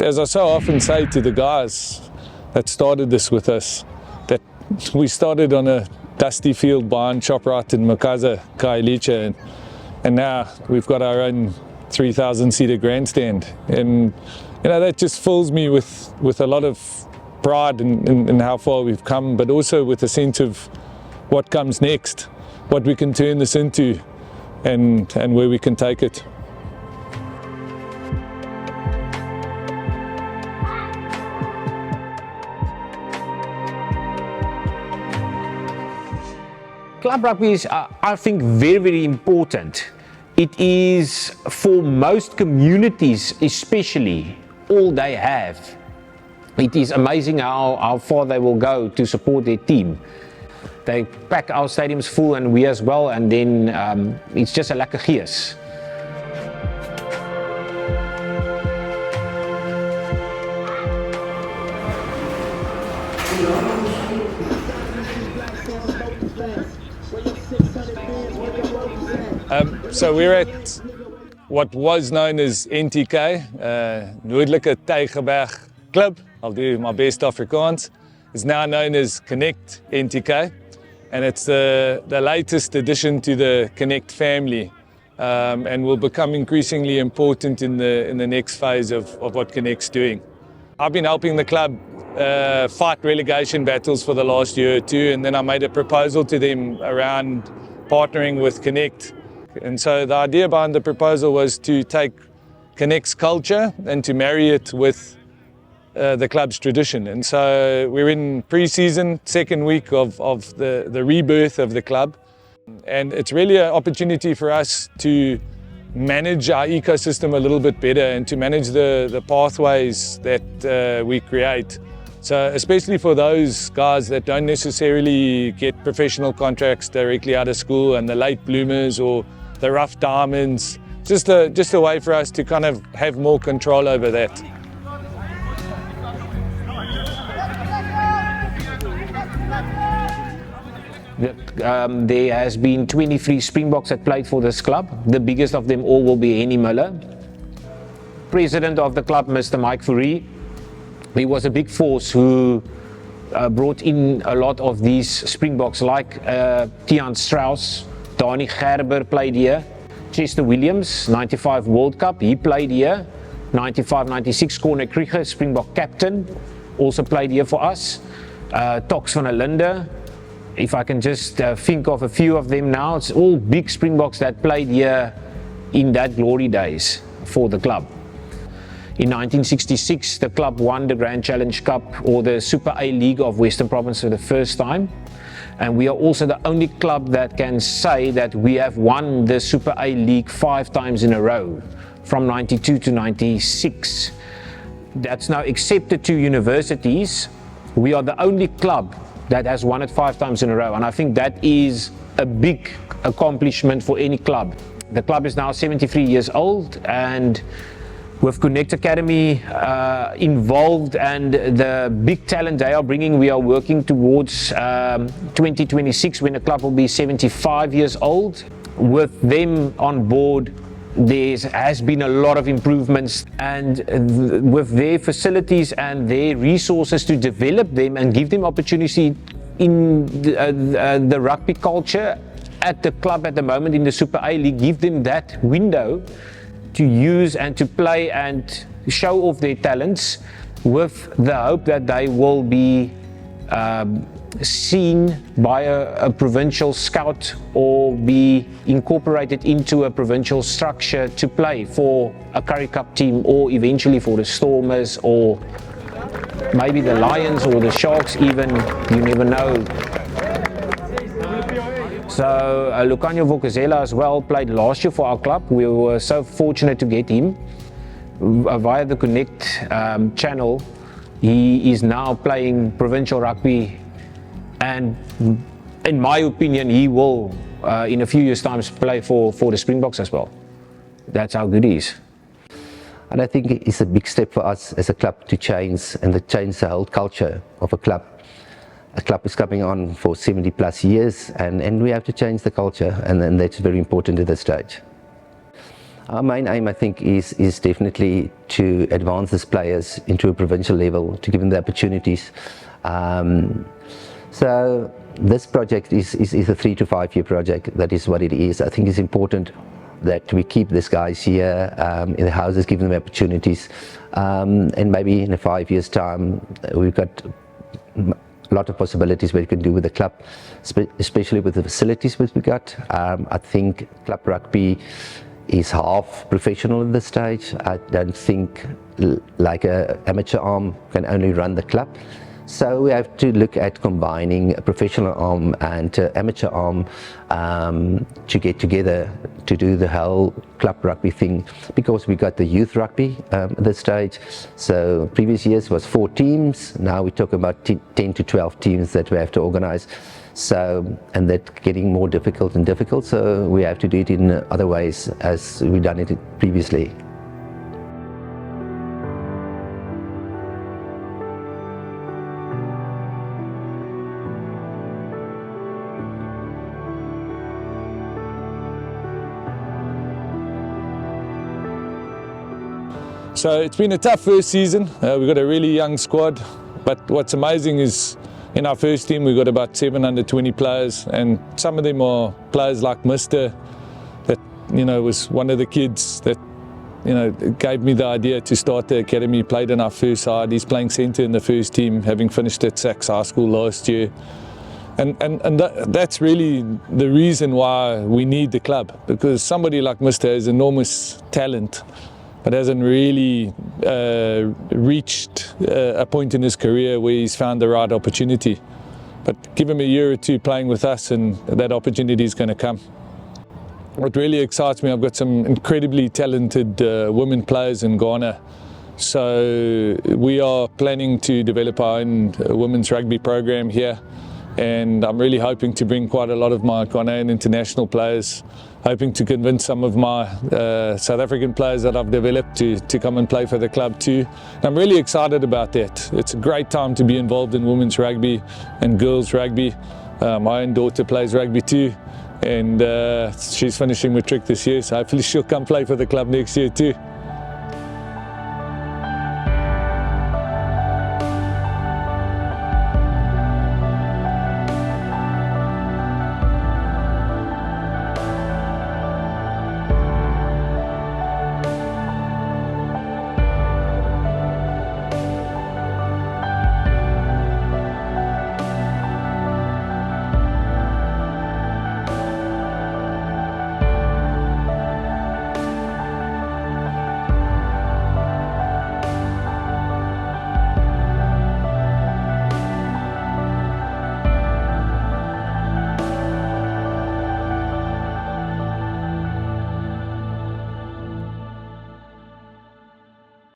as I so often say to the guys that started this with us, that we started on a dusty field behind Shoprite in Makaza, Khayelitsha, and now we've got our own 3,000-seater grandstand. And that just fills me with a lot of pride in how far we've come, but also with a sense of what comes next, what we can turn this into, and where we can take it. Club rugby is, I think, very, very important. It is for most communities, especially, all they have. It is amazing how far they will go to support their team. They pack our stadiums full and we as well, and then it's just a lekker gees. So we're at what was known as NTK, Noordelike Tygerberg Club. I'll do my best Afrikaans. It's now known as Connect ATK, and it's the latest addition to the Connect family, and will become increasingly important in the next phase of what Connect's doing. I've been helping the club fight relegation battles for the last year or two, and then I made a proposal to them around partnering with Connect. And so the idea behind the proposal was to take Connect's culture and to marry it with the club's tradition. And so we're in pre-season, second week of the rebirth of the club. And it's really an opportunity for us to manage our ecosystem a little bit better and to manage the pathways that we create. So especially for those guys that don't necessarily get professional contracts directly out of school, and the late bloomers or the rough diamonds, just a way for us to kind of have more control over that. There has been 23 Springboks that played for this club. The biggest of them all will be Henny Miller. President of the club, Mr. Mike Fourie. He was a big force who brought in a lot of these Springboks, like Tiaan Strauss, Dani Gerber played here, Chester Williams, 95 World Cup, he played here, 95-96 Corner Krieger, Springbok captain, also played here for us, Tox van der Linde. If I can just think of a few of them now, it's all big Springboks that played here in that glory days for the club. In 1966, the club won the Grand Challenge Cup, or the Super A League of Western Province, for the first time. And we are also the only club that can say that we have won the Super A League 5 times in a row, from 92 to 96. That's now accepted to universities. We are the only club that has won it 5 times in a row, and I think that is a big accomplishment for any club. The club is now 73 years old, and with Connect Academy involved and the big talent they are bringing, we are working towards 2026, when the club will be 75 years old. With them on board, there has been a lot of improvements, and with their facilities and their resources to develop them and give them opportunity in the rugby culture at the club at the moment in the Super A League, give them that window to use and to play and show off their talents, with the hope that they will be seen by a provincial scout or be incorporated into a provincial structure to play for a Currie Cup team, or eventually for the Stormers, or maybe the Lions or the Sharks even, you never know. So Lucanio Vukuzela as well played last year for our club. We were so fortunate to get him via the Connect channel. He is now playing provincial rugby, and in my opinion he will in a few years' time play for the Springboks as well. That's how good he is. And I think it's a big step for us as a club to change and to change the whole culture of a club. A club is coming on for 70 plus years, and we have to change the culture, and that's very important at this stage. Our main aim, I think, is definitely to advance these players into a provincial level, to give them the opportunities. So this project is a 3 to 5 year project. That is what it is. I think it's important that we keep these guys here in the houses, give them opportunities, and maybe in 5 years' time we've got a lot of possibilities what you can do with the club, especially with the facilities which we got. I think club rugby is half professional at this stage. I don't think like an amateur arm can only run the club. So we have to look at combining a professional arm and amateur arm to get together to do the whole club rugby thing, because we got the youth rugby at this stage. So previous years was 4 teams, now we talk about 10 to 12 teams that we have to organize. So, and that's getting more difficult and difficult, so we have to do it in other ways as we've done it previously. So it's been a tough first season. We've got a really young squad, but what's amazing is in our first team we've got about 7 under 20 players, and some of them are players like Mr. that, you know, was one of the kids that, you know, gave me the idea to start the academy. Played in our first side. He's playing centre in the first team, having finished at Sachs High School last year. And that's really the reason why we need the club, because somebody like Mr. has enormous talent, but hasn't really reached a point in his career where he's found the right opportunity. But give him a year or two playing with us and that opportunity is going to come. What really excites me, I've got some incredibly talented women players in Ghana. So we are planning to develop our own women's rugby program here. And I'm really hoping to bring quite a lot of my Ghanaian international players, hoping to convince some of my South African players that I've developed to come and play for the club too. And I'm really excited about that. It's a great time to be involved in women's rugby and girls rugby. My own daughter plays rugby too, and she's finishing matric this year, so hopefully she'll come play for the club next year too.